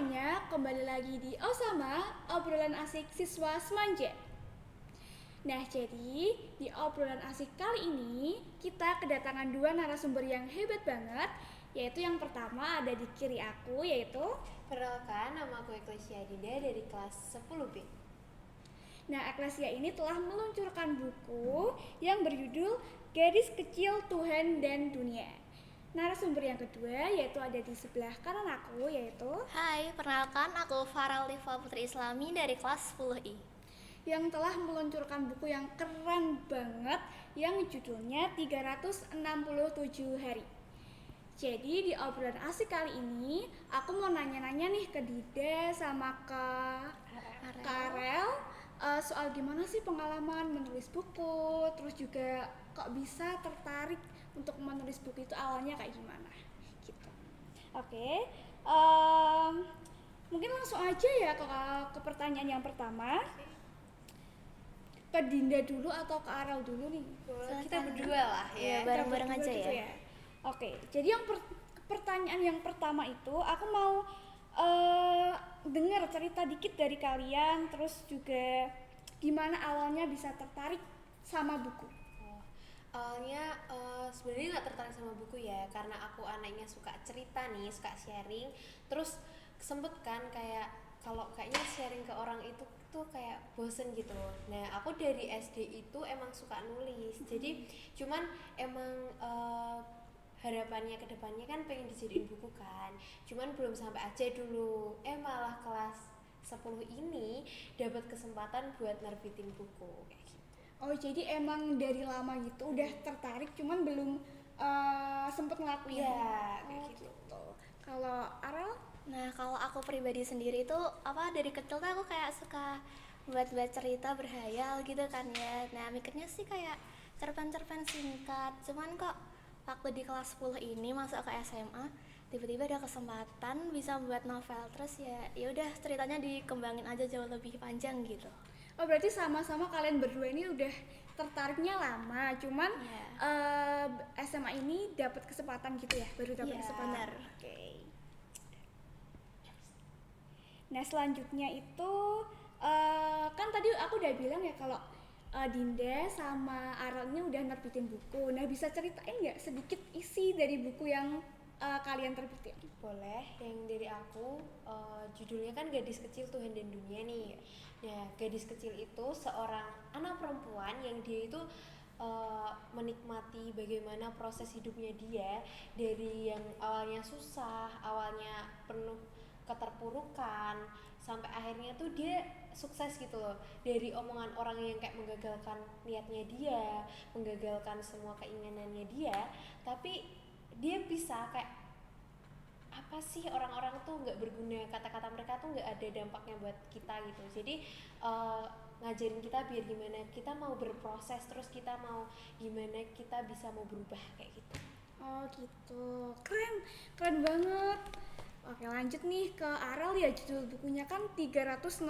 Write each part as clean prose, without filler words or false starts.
semuanya, kembali lagi di Osama, obrolan asik siswa Semanja. Nah, jadi di obrolan asik kali ini kita kedatangan dua narasumber yang hebat banget, yaitu yang pertama ada di kiri aku, yaitu Perkenalkan, nama aku Eklesia Dinda dari kelas 10B. Nah, Eklesia ini telah meluncurkan buku yang berjudul Gadis Kecil Tuhan dan Dunia. Narasumber yang kedua yaitu ada di sebelah kanan aku, yaitu Hai, perkenalkan aku Farel Liva Putri Islami dari kelas 10I yang telah meluncurkan buku yang keren banget yang judulnya 367 hari. Jadi di obrolan asik kali ini aku mau nanya-nanya nih ke Dida sama ke Karel soal gimana sih pengalaman menulis buku, terus juga kok bisa tertarik untuk menulis buku itu awalnya kayak gimana gitu. Oke, mungkin langsung aja ya ke pertanyaan yang pertama. Ke Dinda dulu atau ke Arel dulu nih? Boleh, kita berdua lah ya. bareng-bareng aja gitu ya. Oke, jadi yang pertanyaan yang pertama itu aku mau dengar cerita dikit dari kalian, terus juga gimana awalnya bisa tertarik sama buku. Awalnya sebenarnya nggak tertarik sama buku ya, karena aku anaknya suka cerita nih, suka sharing. Terus sempet kan kayak kalau kayaknya sharing ke orang itu tuh kayak bosen gitu. Nah, aku dari SD itu emang suka nulis. Jadi cuman emang harapannya ke depannya kan pengen dijadiin buku kan. Cuman belum sampai aja dulu. Malah kelas 10 ini dapat kesempatan buat nerbitin buku kayak gitu. Oh, jadi emang dari lama gitu udah tertarik, cuman belum sempet ngelakuin. Iya, kayak gitu. Kalau Arel? Nah, kalau aku pribadi sendiri itu dari kecil tuh aku kayak suka buat-buat cerita berhayal gitu kan ya. Nah, mikirnya sih kayak cerpen-cerpen singkat. Cuman kok waktu di kelas 10 ini masuk ke SMA, tiba-tiba ada kesempatan bisa buat novel. Terus ya udah ceritanya dikembangin aja jauh lebih panjang gitu. Oh, berarti sama-sama kalian berdua ini udah tertariknya lama, cuman SMA ini dapat kesempatan gitu ya, baru dapat Iya, kesempatan. benar. Oke. Nah, selanjutnya itu kan tadi aku udah bilang ya kalau Dinda sama Arel ini udah nerbitin buku. Nah, bisa ceritain nggak sedikit isi dari buku yang kalian terbitin? Boleh, yang dari aku judulnya kan Gadis Kecil Tuhan dan Dunia nih. Nah, gadis kecil itu seorang anak perempuan yang dia itu menikmati bagaimana proses hidupnya dia dari yang awalnya susah, awalnya penuh keterpurukan, sampai akhirnya tuh dia sukses gitu loh. Dari omongan orang yang kayak menggagalkan niatnya dia, menggagalkan semua keinginannya dia, tapi dia bisa kayak apa sih orang-orang tuh nggak berguna, kata-kata mereka tuh nggak ada dampaknya buat kita gitu. Jadi ngajarin kita biar gimana kita mau berproses, terus kita mau gimana kita bisa mau berubah kayak gitu. Oh gitu, keren banget. Oke, lanjut nih ke Arel ya, judul bukunya kan 367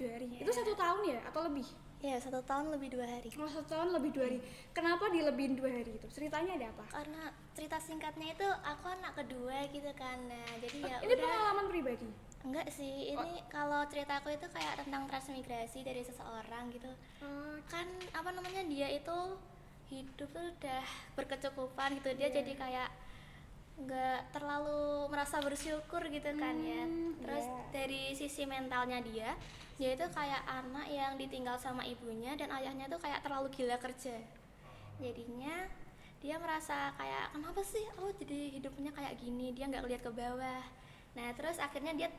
hari. Yeah. Itu 1 tahun ya atau lebih? Ya, 1 tahun lebih 2 hari. Oh, 1 tahun lebih 2 hari. Kenapa dilebihin 2 hari itu? Ceritanya ada apa? Karena cerita singkatnya itu aku anak kedua gitu kan. Nah, jadi ya Ini udah. pengalaman pribadi? Enggak sih, ini kalau cerita aku itu kayak tentang transmigrasi dari seseorang gitu. Kan dia itu hidup tuh udah berkecukupan gitu. Dia jadi kayak nggak terlalu merasa bersyukur gitu kan ya. Terus dari sisi mentalnya dia itu kayak anak yang ditinggal sama ibunya dan ayahnya tuh kayak terlalu gila kerja. Jadinya dia merasa kayak kenapa sih jadi hidupnya kayak gini, dia nggak lihat ke bawah. Nah terus akhirnya dia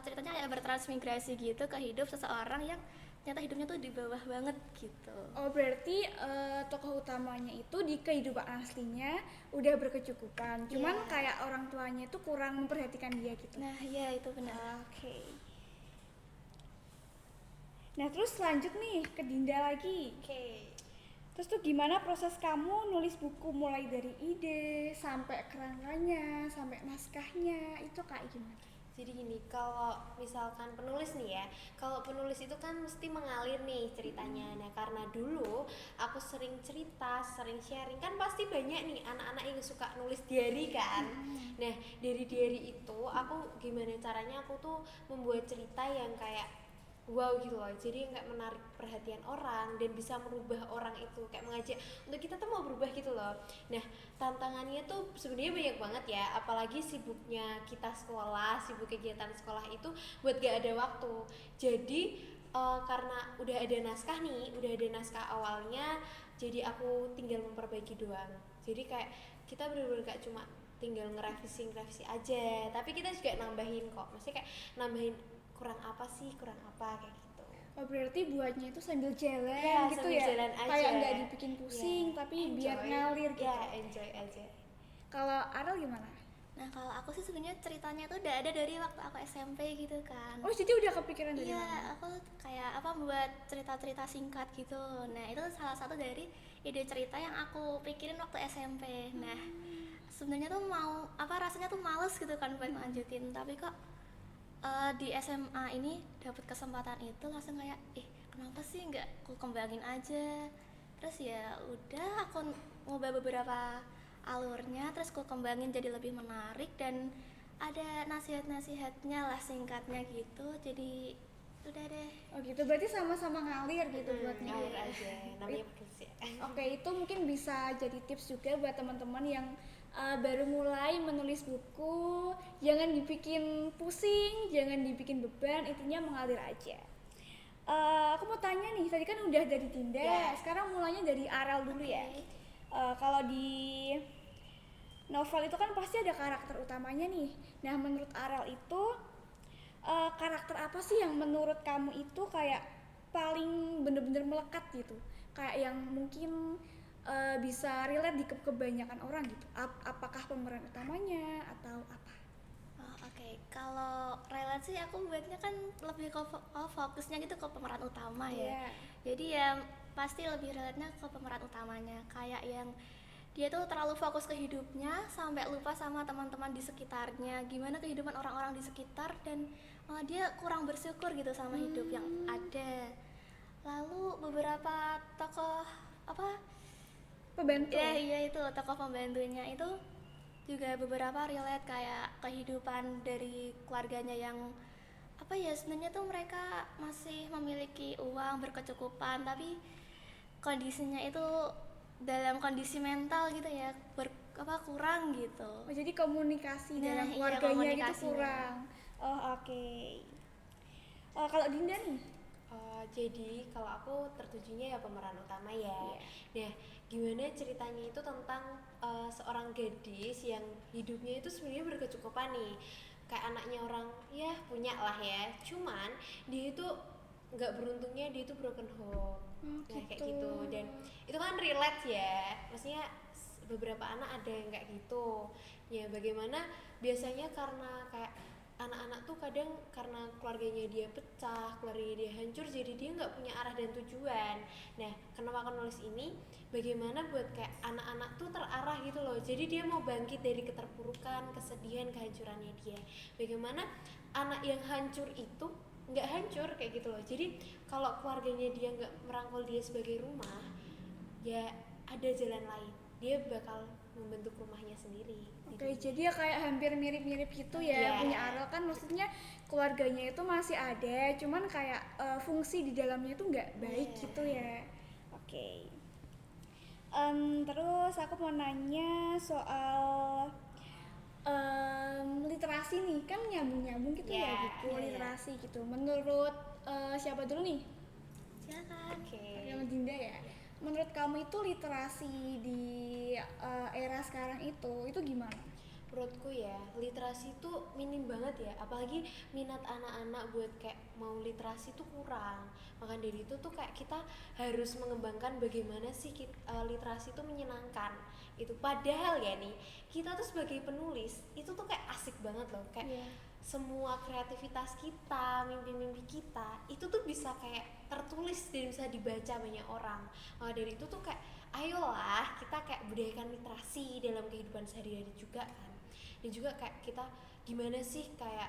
ceritanya kayak bertransmigrasi gitu ke hidup seseorang yang ternyata hidupnya tuh di bawah banget gitu. Oh, berarti tokoh utamanya itu di kehidupan aslinya udah berkecukupan, cuman kayak orang tuanya itu kurang memperhatikan dia gitu. Nah iya itu benar. Oke. Nah, terus lanjut nih ke Dinda lagi. Oke. Terus tuh gimana proses kamu nulis buku, mulai dari ide sampai kerangkanya sampai naskahnya, itu kayak gimana? Jadi gini, kalau misalkan penulis nih ya, kalau penulis itu kan mesti mengalir nih ceritanya. Nah, karena dulu aku sering cerita, sering sharing, kan pasti banyak nih anak-anak yang suka nulis diary kan. Nah, dari diary itu aku gimana caranya aku tuh membuat cerita yang kayak wow gitu loh, jadi nggak menarik perhatian orang dan bisa merubah orang itu, kayak mengajak untuk kita tuh mau berubah gitu loh. Nah, tantangannya tuh sebenarnya banyak banget ya, apalagi sibuknya kita sekolah, sibuk kegiatan sekolah itu buat gak ada waktu. Jadi karena udah ada naskah nih, udah ada naskah awalnya, jadi aku tinggal memperbaiki doang. Jadi kayak kita bener-bener gak cuma tinggal ngerevisi aja, tapi kita juga nambahin kok, maksudnya kayak nambahin kurang apa sih, kurang apa kayak gitu. Oh, berarti buatnya itu sambil jalan Ya, gitu sambil ya, jalan aja. kayak nggak dibikin pusing Ya, tapi enjoy. biar ngalir gitu. Ya, enjoy aja. Kalau Arel gimana? Nah kalau aku sih sebenarnya ceritanya tuh udah ada dari waktu aku SMP gitu kan. Oh, jadi udah kepikiran dari Iya, mana? aku kayak apa buat cerita-cerita singkat gitu. Nah itu salah satu dari ide cerita yang aku pikirin waktu SMP. Nah sebenarnya tuh mau apa rasanya tuh males gitu kan buat lanjutin, tapi kok di SMA ini dapat kesempatan itu langsung kayak kenapa sih nggak aku kembangin aja. Terus ya udah aku ngubah beberapa alurnya, terus aku kembangin jadi lebih menarik dan ada nasihat-nasihatnya lah singkatnya gitu. Jadi udah deh. Oh gitu, berarti sama-sama ngalir gitu buatnya. Ngalir aja, namanya penulis ya. Oke, itu mungkin bisa jadi tips juga buat teman-teman yang baru mulai menulis buku. Jangan dibikin pusing, jangan dibikin beban, intinya mengalir aja. Aku mau tanya nih, tadi kan udah dari Dinda, Ya. sekarang mulanya dari Arel dulu ya. Kalau di novel itu kan pasti ada karakter utamanya nih. Nah, menurut Arel itu karakter apa sih yang menurut kamu itu kayak paling bener-bener melekat gitu, kayak yang mungkin bisa relate di kebanyakan orang gitu. Apakah pemeran utamanya atau apa? Oh, oke. Kalau relate sih aku buatnya kan lebih ke fokusnya gitu ke pemeran utama ya. Iya. Jadi ya pasti lebih relate-nya ke pemeran utamanya. Kayak yang dia tuh terlalu fokus ke hidupnya sampai lupa sama teman-teman di sekitarnya. Gimana kehidupan orang-orang di sekitar dan dia kurang bersyukur gitu sama hidup yang ada. Lalu beberapa tokoh apa Pembantu. ya iya itu tokoh pembantunya itu juga beberapa relate kayak kehidupan dari keluarganya yang apa ya sebenarnya tuh mereka masih memiliki uang berkecukupan tapi kondisinya itu dalam kondisi mental gitu ya kurang gitu. Oh, jadi komunikasi Nah, dalam iya, keluarganya gitu komunikasinya. kurang. Oh, oke. Kalau Dinda nih? Jadi kalau aku tertujunya ya pemeran utama ya. Iya. Nah, gimana ceritanya itu tentang seorang gadis yang hidupnya itu sebenarnya berkecukupan nih, kayak anaknya orang ya punya lah ya, cuman dia itu nggak beruntungnya dia itu broken home. Nah kayak gitu, dan itu kan relate ya, maksudnya beberapa anak ada yang kayak gitu ya. Bagaimana biasanya karena kayak anak-anak tuh kadang karena keluarganya dia pecah, keluarganya dia hancur, jadi dia nggak punya arah dan tujuan. Nah, kenapa aku nulis ini? Bagaimana buat kayak anak-anak tuh terarah gitu loh. Jadi dia mau bangkit dari keterpurukan, kesedihan, kehancurannya dia. Bagaimana anak yang hancur itu nggak hancur kayak gitu loh. Jadi kalau keluarganya dia nggak merangkul dia sebagai rumah, ya ada jalan lain. Dia bakal membentuk rumahnya sendiri. Oke, jadi ya kayak hampir mirip-mirip gitu ya. Iya. Punya Arel kan maksudnya keluarganya itu masih ada, cuman kayak fungsi di dalamnya itu nggak baik Iya. gitu ya. Oke. Terus aku mau nanya soal literasi nih, kan nyambung-nyambung gitu ya Iya, buku iya. literasi gitu. Menurut siapa dulu nih? Silakan. Oke. Yang Dinda ya. Menurut kamu itu literasi di era sekarang itu gimana? Menurutku ya, literasi itu minim banget ya, apalagi minat anak-anak buat kayak mau literasi itu kurang. Maka dari itu tuh kayak kita harus mengembangkan bagaimana sih literasi itu menyenangkan. Itu padahal ya nih, kita tuh sebagai penulis itu tuh kayak asik banget loh, kayak semua kreativitas kita, mimpi-mimpi kita itu tuh bisa kayak tertulis dan bisa dibaca banyak orang. Maka dari itu tuh kayak ayolah kita kayak budayakan literasi dalam kehidupan sehari-hari juga kan. Dan juga kayak kita gimana sih kayak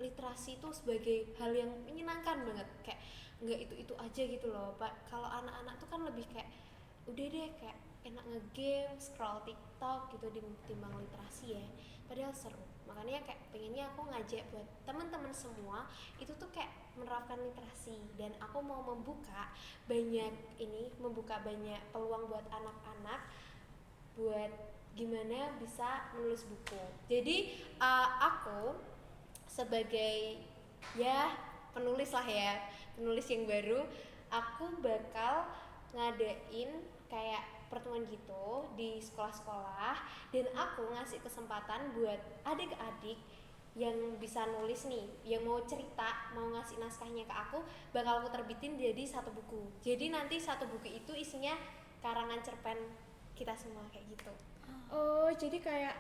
literasi itu sebagai hal yang menyenangkan banget, kayak nggak itu aja gitu loh Pak. Kalau anak-anak tuh kan lebih kayak udah deh kayak enak ngegame, scroll TikTok gitu ditimbang literasi ya, padahal seru. Makanya kayak pengennya aku ngajak buat teman-teman semua itu tuh kayak menerapkan literasi, dan aku mau membuka banyak peluang buat anak-anak buat gimana bisa menulis buku. Jadi aku sebagai ya penulis lah ya, penulis yang baru, aku bakal ngadain kayak pertemuan gitu di sekolah-sekolah, dan aku ngasih kesempatan buat adik-adik yang bisa nulis nih, yang mau cerita, mau ngasih naskahnya ke aku, bakal aku terbitin jadi satu buku. Jadi nanti satu buku itu isinya karangan cerpen kita semua kayak gitu. Oh, jadi kayak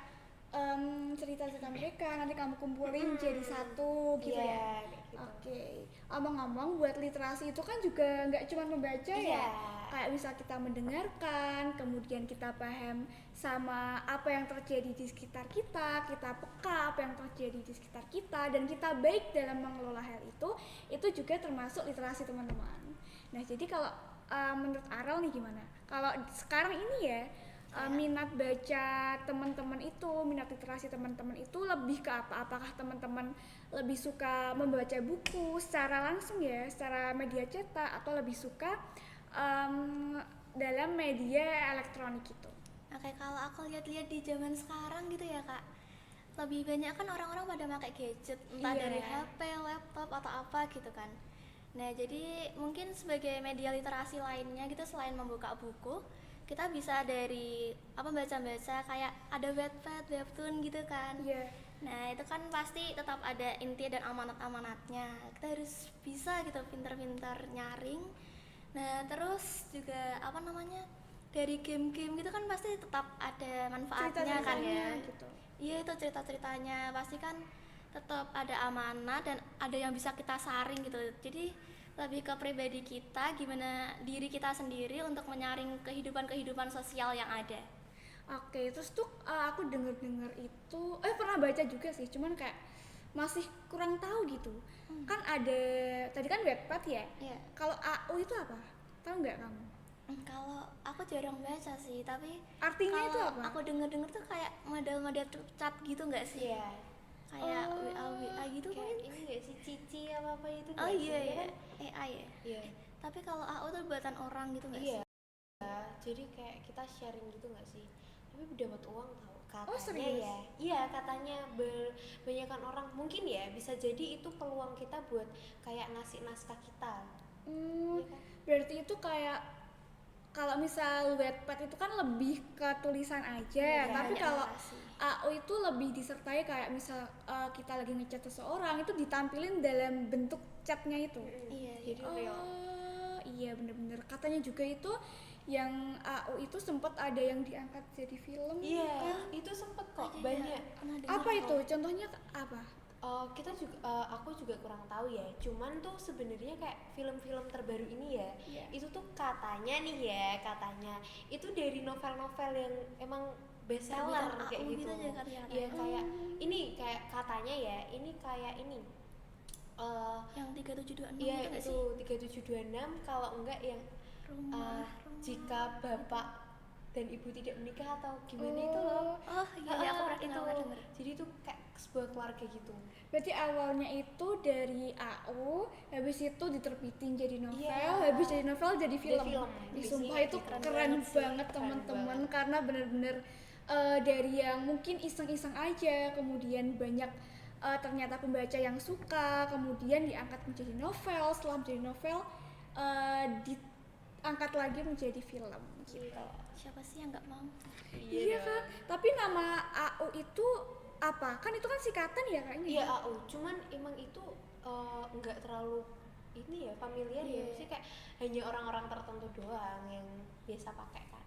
cerita-cerita mereka nanti kamu kumpulin jadi satu gitu ya. Kayak gitu. Oke. Omong-omong, buat literasi itu kan juga nggak cuma membaca ya. Kayak bisa kita mendengarkan, kemudian kita paham sama apa yang terjadi di sekitar kita peka apa yang terjadi di sekitar kita, dan kita baik dalam mengelola hal itu juga termasuk literasi teman-teman. Nah, jadi kalau menurut Arel nih gimana? Kalau sekarang ini ya, minat baca teman-teman itu, minat literasi teman-teman itu lebih ke apa? Apakah teman-teman lebih suka membaca buku secara langsung ya, secara media cetak, atau lebih suka dalam media elektronik itu? Oke, kalau aku lihat-lihat di zaman sekarang gitu ya Kak, lebih banyak kan orang-orang pada pakai gadget, entah dari HP, laptop atau apa gitu kan. Nah, jadi mungkin sebagai media literasi lainnya gitu, selain membuka buku, kita bisa dari baca-baca kayak ada Wattpad, webtoon gitu kan. Nah, itu kan pasti tetap ada inti dan amanat-amanatnya. Kita harus bisa gitu pintar-pintar nyaring. Nah, terus juga dari game-game gitu kan pasti tetap ada manfaatnya kan ya gitu. Iya, itu cerita-ceritanya pasti kan tetap ada amanat dan ada yang bisa kita saring gitu. Jadi lebih ke pribadi kita, gimana diri kita sendiri untuk menyaring kehidupan sosial yang ada. Oke, terus tuh aku denger itu pernah baca juga sih, cuman kayak masih kurang tahu gitu. Kan ada tadi kan Wattpad ya. Kalau AU itu apa? Tahu nggak kamu? Kalau aku jarang baca sih, tapi artinya itu apa? Aku denger tuh kayak model-model chat gitu nggak sih? Iya. Kayak WA gitu kayak mungkin. ini nggak sih, Cici apa itu? Oh iya, kan? AI ya. Iya. Tapi kalau AU tuh buatan orang gitu nggak sih? Iya. Jadi kayak kita sharing gitu nggak sih? Tapi dapat uang tau katanya. Serius? Ya. Iya, katanya banyakkan orang, mungkin ya bisa jadi itu peluang kita buat kayak ngasih naskah kita. Iya kan? Berarti itu kayak kalau misal Wattpad itu kan lebih ke tulisan aja, tapi kalau AO itu lebih disertai kayak misal kita lagi ngechat seseorang itu ditampilin dalam bentuk chatnya itu. Iya, jadi real. Iya bener-bener, katanya juga itu yang AO itu sempat ada yang diangkat jadi film. Iya, itu sempet kok banyak. Apa itu? Contohnya apa? Aku juga kurang tahu ya. Cuman tuh sebenarnya kayak film-film terbaru ini ya, itu tuh katanya itu dari novel-novel yang emang bestseller kayak gitu. Iya kayak ini kayak katanya ya, ini kayak ini. Yang 3726 iya, itu 3726, kalau enggak yang jika bapak dan ibu tidak menikah atau gimana itu loh. Oh iya, aku pernah dengar. Jadi itu kayak sebuah keluarga gitu. Berarti awalnya itu dari AU, habis itu diterbitin jadi novel, habis jadi novel jadi film. Sumpah itu keren banget teman-teman, karena bener-bener dari yang mungkin iseng-iseng aja, kemudian banyak ternyata pembaca yang suka, kemudian diangkat menjadi novel, setelah menjadi novel diangkat lagi menjadi film gitu. Siapa sih yang nggak mau? Iya kan, tapi nama AU itu apa? Kan itu kan singkatan ya kayaknya. Iya, AU, cuman emang itu nggak terlalu ini ya, familiar ya, maksudnya kayak hanya orang-orang tertentu doang yang biasa pakai kan.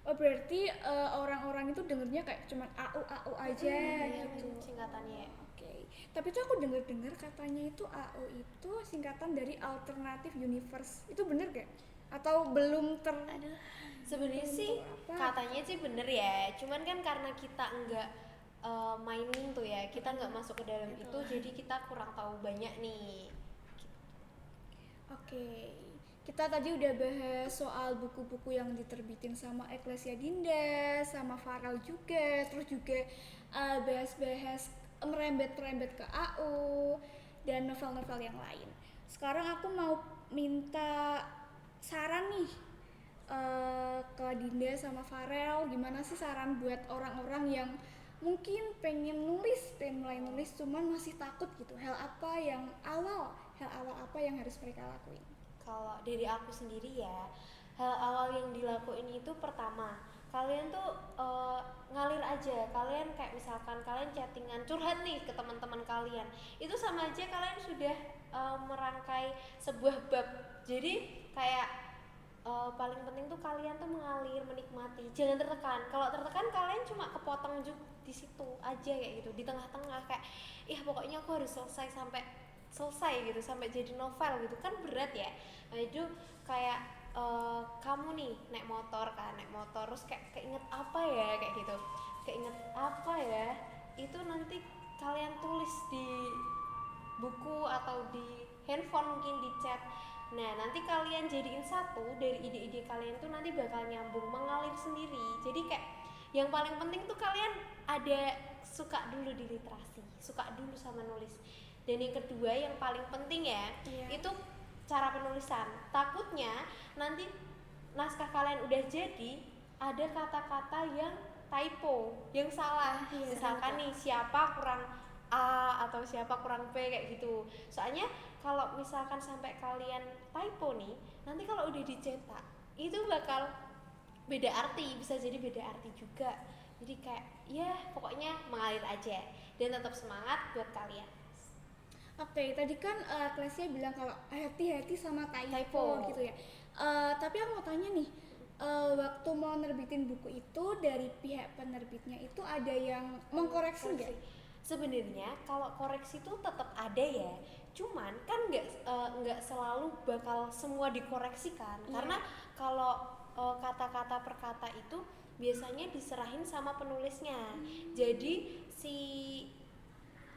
Oh berarti orang-orang itu dengernya kayak cuman AU aja gitu singkatannya. Oke. Tapi tuh aku denger katanya itu AU itu singkatan dari Alternative Universe. Itu bener gak? Atau belum Sebenarnya sih katanya sih bener ya, cuman kan karena kita enggak mining tuh ya, kita nggak masuk ke dalam itu, jadi kita kurang tahu banyak nih. Oke, kita tadi udah bahas soal buku-buku yang diterbitin sama Eklesia Dinda, sama Farel juga, terus juga bahas-bahas merembet-merembet ke AU dan novel-novel yang lain. Sekarang aku mau minta saran nih ke Dinda sama Farel, gimana sih saran buat orang-orang yang mungkin pengen mulai nulis cuman masih takut gitu. Hal awal apa yang harus mereka lakuin? Kalau dari aku sendiri ya, hal awal yang dilakuin itu pertama, kalian tuh ngalir aja. Kalian kayak misalkan kalian chattingan curhat nih ke teman-teman kalian, itu sama aja kalian sudah merangkai sebuah bab. Jadi kayak paling penting tuh kalian tuh mengalir, menikmati, jangan tertekan. Kalau tertekan kalian cuma kepotong juga di situ aja kayak gitu, di tengah-tengah kayak pokoknya aku harus selesai gitu, sampai jadi novel gitu kan berat ya. Nah itu kayak kamu nih naik motor terus kayak keinget apa ya, kayak gitu, keinget apa ya, itu nanti kalian tulis di buku atau di handphone, mungkin di chat. Nah nanti kalian jadiin satu dari ide-ide kalian tuh nanti bakal nyambung, mengalir sendiri. Jadi kayak yang paling penting tuh kalian ada suka dulu di literasi, suka dulu sama nulis. Dan yang kedua yang paling penting ya, itu cara penulisan. Takutnya nanti naskah kalian udah jadi ada kata-kata yang typo, yang salah. Misalkan nih siapa kurang A atau siapa kurang B kayak gitu. Soalnya kalau misalkan sampai kalian typo nih, nanti kalau udah dicetak itu bakal beda arti, bisa jadi beda arti juga. Jadi kayak pokoknya mengalir aja dan tetap semangat buat kalian. Oke, tadi kan Klesia bilang kalau hati-hati sama typo gitu ya. Tapi aku mau tanya nih, waktu mau nerbitin buku itu dari pihak penerbitnya itu ada yang mengkoreksi nggak? Sebenarnya kalau koreksi itu tetap ada ya, cuman kan nggak selalu bakal semua dikoreksikan. Karena kalau kata-kata per kata itu biasanya diserahin sama penulisnya. Jadi si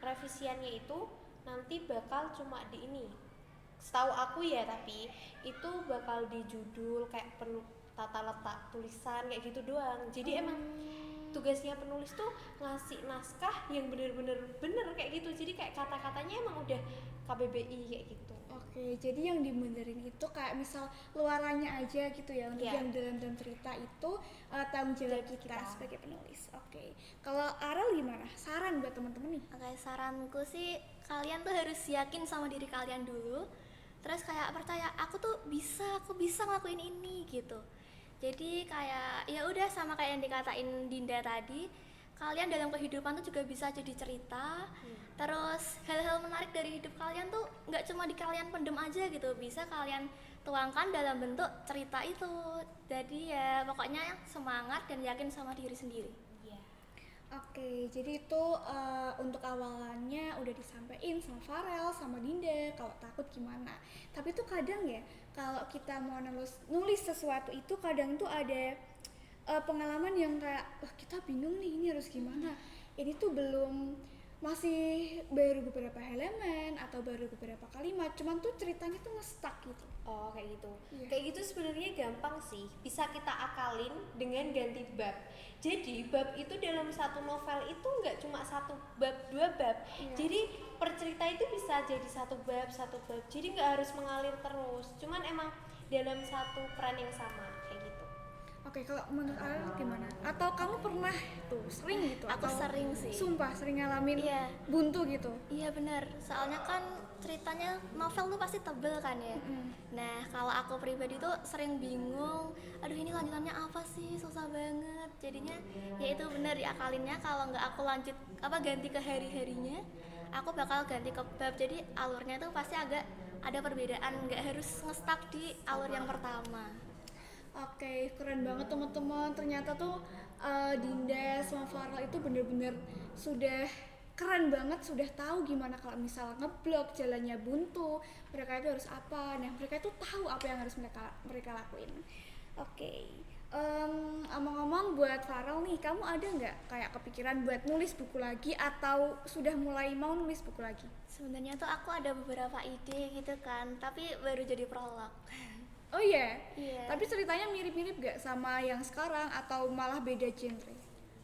revisiannya itu nanti bakal cuma di ini, setahu aku ya, tapi itu bakal di judul kayak tata letak tulisan kayak gitu doang. Jadi emang tugasnya penulis tuh ngasih naskah yang bener-bener kayak gitu. Jadi kayak kata-katanya emang udah KBBI kayak gitu. Oke, jadi yang dibenerin itu kayak misal luarannya aja gitu ya, untuk yang dalam cerita itu tanggung jawab kita sebagai penulis. Oke, kalau Arel gimana? Saran buat teman-teman nih? Oke, saranku sih kalian tuh harus yakin sama diri kalian dulu. Terus kayak percaya aku bisa ngelakuin ini gitu. Jadi kayak ya udah, sama kayak yang dikatain Dinda tadi, kalian dalam kehidupan tuh juga bisa jadi cerita. Terus hal-hal menarik dari hidup kalian tuh nggak cuma di kalian pendem aja gitu, bisa kalian tuangkan dalam bentuk cerita itu. Jadi ya pokoknya semangat dan yakin sama diri sendiri. Oke, jadi itu untuk awalannya udah disampaikan sama Farel, sama Dinda, kalau takut gimana. Tapi tuh kadang ya, kalau kita mau nulis sesuatu itu kadang tuh ada pengalaman yang kayak, kita bingung nih ini harus gimana. Ini tuh masih baru beberapa halaman atau baru beberapa kalimat, cuman tuh ceritanya tuh nge-stuck gitu. Oh kayak gitu. Kayak gitu sebenarnya gampang sih, bisa kita akalin dengan ganti bab. Jadi bab itu dalam satu novel itu nggak cuma satu bab, dua bab. Jadi per cerita itu bisa jadi satu bab. Jadi nggak harus mengalir terus, cuman emang dalam satu peran yang sama kayak gitu. Oke, kalau menurut Arel gimana? Atau kamu pernah tuh sering gitu? Aku atau sering sih. Sumpah sering ngalamin buntu gitu? Iya benar, soalnya kan ceritanya novel tuh pasti tebel kan ya. Nah kalau aku pribadi tuh sering bingung, aduh ini lanjutannya apa sih, susah banget. Jadinya ya itu benar diakalinnya, kalau nggak aku ganti ke hari-harinya, aku bakal ganti ke bab. Jadi alurnya tuh pasti agak ada perbedaan, nggak harus nge-stuck di alur yang pertama. Oke, keren banget teman-teman. Ternyata tuh Dinda sama Farel itu bener-bener sudah keren banget, sudah tahu gimana kalau misal ngeblok jalannya buntu, mereka itu harus apa. Nah, mereka itu tahu apa yang harus mereka lakuin. Oke, omong-omong buat Farel nih, kamu ada nggak kayak kepikiran buat nulis buku lagi atau sudah mulai mau nulis buku lagi? Sebenarnya tuh aku ada beberapa ide gitu kan, tapi baru jadi prolog. Oh iya? Iya. Tapi ceritanya mirip-mirip gak sama yang sekarang atau malah beda genre?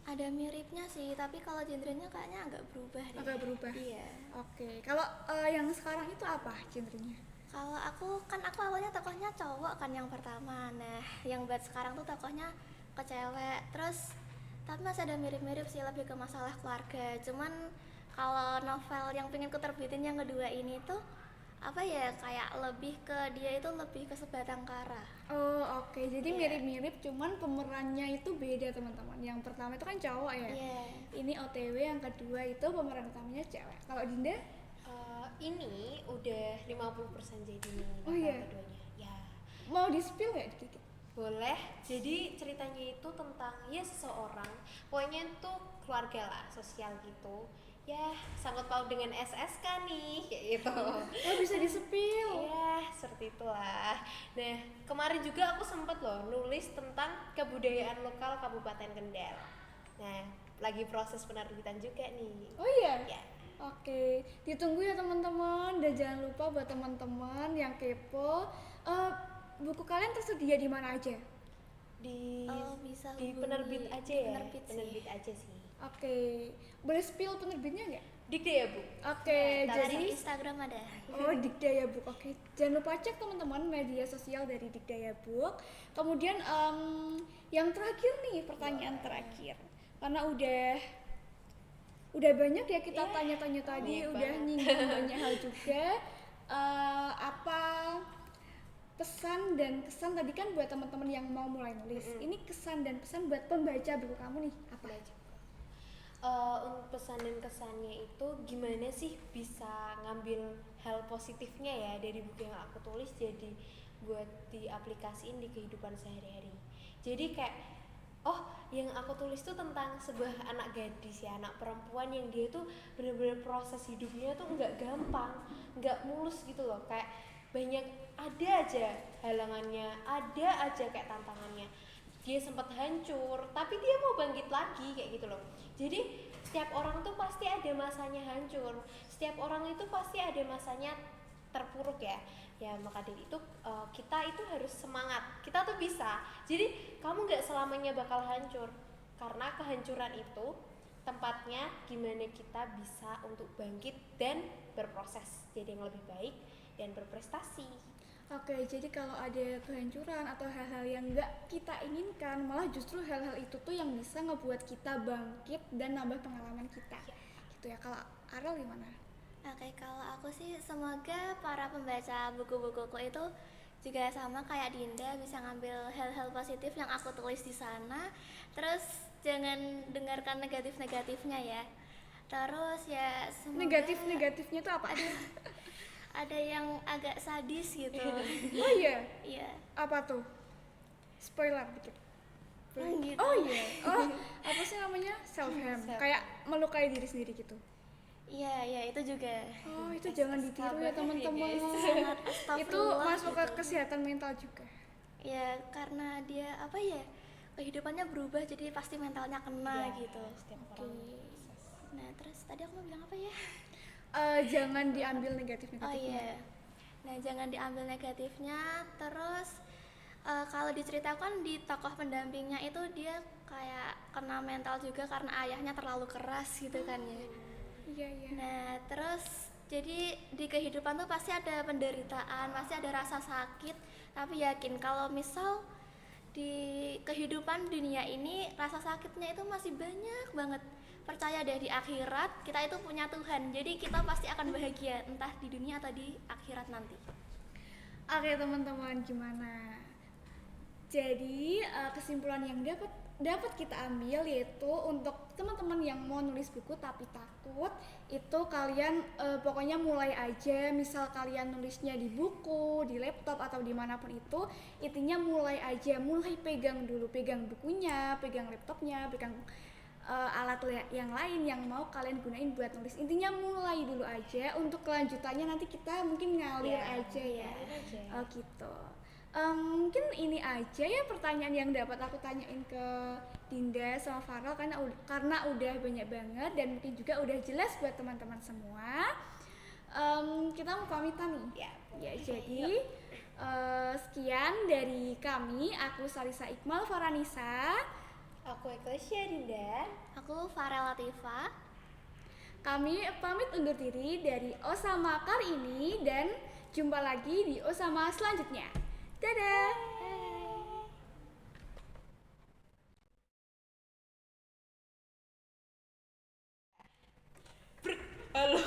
Ada miripnya sih, tapi kalau genrenya kayaknya agak berubah deh. Agak berubah? Iya. Oke, kalau yang sekarang itu apa genrenya? Kalau aku awalnya tokohnya cowok kan yang pertama. Nah, yang buat sekarang tuh tokohnya ke cewek. Terus tapi masih ada mirip-mirip sih, lebih ke masalah keluarga. Cuman kalau novel yang pengen ku terbitin yang kedua ini tuh apa ya, kayak lebih ke dia itu lebih ke sebatang kara. Oh oke, jadi Iya. mirip-mirip cuman pemerannya itu beda teman-teman. Yang pertama itu kan cowok ya. Iya. Ini OTW, yang kedua itu pemeran utamanya cewek. Kalau Dinda? Ini udah 50% jadi nih Oh, novel iya? keduanya. Ya, Mau di-spill nggak dikit? boleh. Jadi ceritanya itu tentang ya seseorang, pokoknya itu keluarga lah, sosial gitu. Ya, sangkut paut dengan SSK nih, kayak gitu. Oh bisa di-spill? Iya, seperti itulah. Nah, kemarin juga aku sempet loh nulis tentang kebudayaan lokal Kabupaten Kendal. Nah, lagi proses penerbitan juga nih. Oh iya? Ya, Oke, ditunggu ya teman-teman. Dan jangan lupa buat teman-teman yang kepo, buku kalian tersedia di mana aja? di Bisa di hubungi penerbit aja di ya. penerbit sih. Penerbit aja sih. Oke, boleh spill penerbitnya nggak? Dikde ya, Bu? Oke, Dari jadi Instagram ada. oh Dikdaya Book. Oke, jangan lupa cek teman-teman media sosial dari Dikdaya Book. Kemudian yang terakhir nih, pertanyaan terakhir, karena udah banyak ya kita Iya, tanya-tanya tadi, banyak udah banget. nyinggung banyak hal juga. Apa pesan dan kesan tadi kan buat teman-teman yang mau mulai nulis. Ini kesan dan pesan buat pembaca buku kamu nih apa? Untuk pesan dan kesannya itu gimana sih bisa ngambil hal positifnya ya dari buku yang aku tulis jadi buat diaplikasiin di kehidupan sehari-hari. Jadi kayak yang aku tulis tuh tentang sebuah anak gadis ya, anak perempuan yang dia tuh bener-bener proses hidupnya tuh nggak gampang, nggak mulus gitu loh, kayak banyak ada aja halangannya, ada aja kayak tantangannya. Dia sempat hancur, tapi dia mau bangkit lagi kayak gitu loh. Jadi setiap orang tuh pasti ada masanya hancur, setiap orang itu pasti ada masanya terpuruk ya. Ya maka dari itu kita itu harus semangat, kita tuh bisa. Jadi kamu nggak selamanya bakal hancur, karena kehancuran itu tempatnya gimana kita bisa untuk bangkit dan berproses jadi yang lebih baik dan berprestasi. Oke, jadi kalau ada kehancuran atau hal-hal yang nggak kita inginkan, malah justru hal-hal itu tuh yang bisa ngebuat kita bangkit dan nambah pengalaman kita. Gitu ya. Kalau Arel gimana? Oke, kalau aku sih semoga para pembaca buku-bukuku itu juga sama kayak Dinda, bisa ngambil hal-hal positif yang aku tulis di sana. Terus jangan dengarkan negatif-negatifnya ya. Terus ya semoga Negatif-negatifnya itu apa? ada yang agak sadis gitu. Oh iya, Iya. apa tuh? Spoiler dikit. Gitu. Oh iya. Oh, apa sih namanya? Self-harm. Kayak melukai diri sendiri gitu. Iya, itu juga. Oh, itu jangan ditiru ya teman-teman. Sangat Itu astagfirullah masuk ke gitu. kesehatan mental juga. Ya karena dia apa ya, kehidupannya berubah jadi pasti mentalnya kena Ya, gitu. setiap Oke. orang proses. Nah terus tadi aku mau bilang apa ya? Jangan diambil negatif-negatifnya. Oh iya. Nah jangan diambil negatifnya. Terus kalau diceritakan di tokoh pendampingnya itu dia kayak kena mental juga karena ayahnya terlalu keras gitu kan ya. Iya, iya. Nah terus jadi di kehidupan tuh pasti ada penderitaan, pasti ada rasa sakit. Tapi yakin kalau misal di kehidupan dunia ini rasa sakitnya itu masih banyak banget. Percaya deh di akhirat kita itu punya Tuhan. Jadi kita pasti akan bahagia entah di dunia atau di akhirat nanti. Oke teman-teman, gimana? Jadi kesimpulan yang dapat kita ambil yaitu untuk teman-teman yang mau nulis buku tapi takut, itu kalian pokoknya mulai aja. Misal kalian nulisnya di buku, di laptop atau dimanapun itu, intinya mulai aja, mulai pegang dulu, pegang bukunya, pegang laptopnya, pegang alat yang lain yang mau kalian gunain buat nulis. Intinya mulai dulu aja, untuk kelanjutannya nanti kita mungkin ngalir Ya, aja ya. ngalir aja. Oh gitu. Mungkin ini aja ya pertanyaan yang dapat aku tanyain ke Dinda sama Farel karena udah banyak banget dan mungkin juga udah jelas buat teman-teman semua. Kita mau pamitan nih. Ya, jadi sekian dari kami. Aku Salisa Iqmal Faranisa. Aku Eklesia Dinda. Aku Farel Latifa. Kami pamit undur diri dari Osama kali ini dan jumpa lagi di Osama selanjutnya. Dadah. Halo.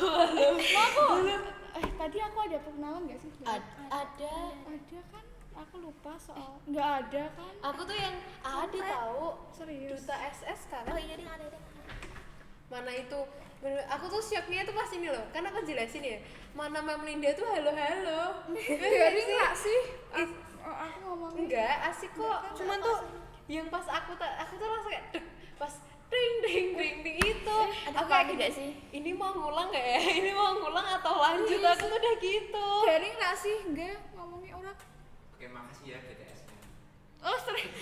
Tadi aku ada perkenalan nggak sih? Ada. Ada kan? Aku lupa soal. Nggak ada kan? Aku tuh yang ada tahu. Serius. Duta SS kan. Oh iya ding, ada. Mana itu? Aku tuh shocknya tuh pas ini loh. Kan aku jelasin ya. Mana Mam Linda tuh halo. Garing nggak sih? Aku ngomongin. Enggak, asik kok. Cuman tuh yang pas aku tuh langsung kayak dek, pas ding itu. Ada Aku apa kayak nggak sih? Ini mau ngulang nggak ya? Ini mau ngulang atau lanjut? Aku tuh udah gitu. Garing nggak sih? Enggak, ngomongin orang. Oke, makasih ya BTS-nya. Oh, serius.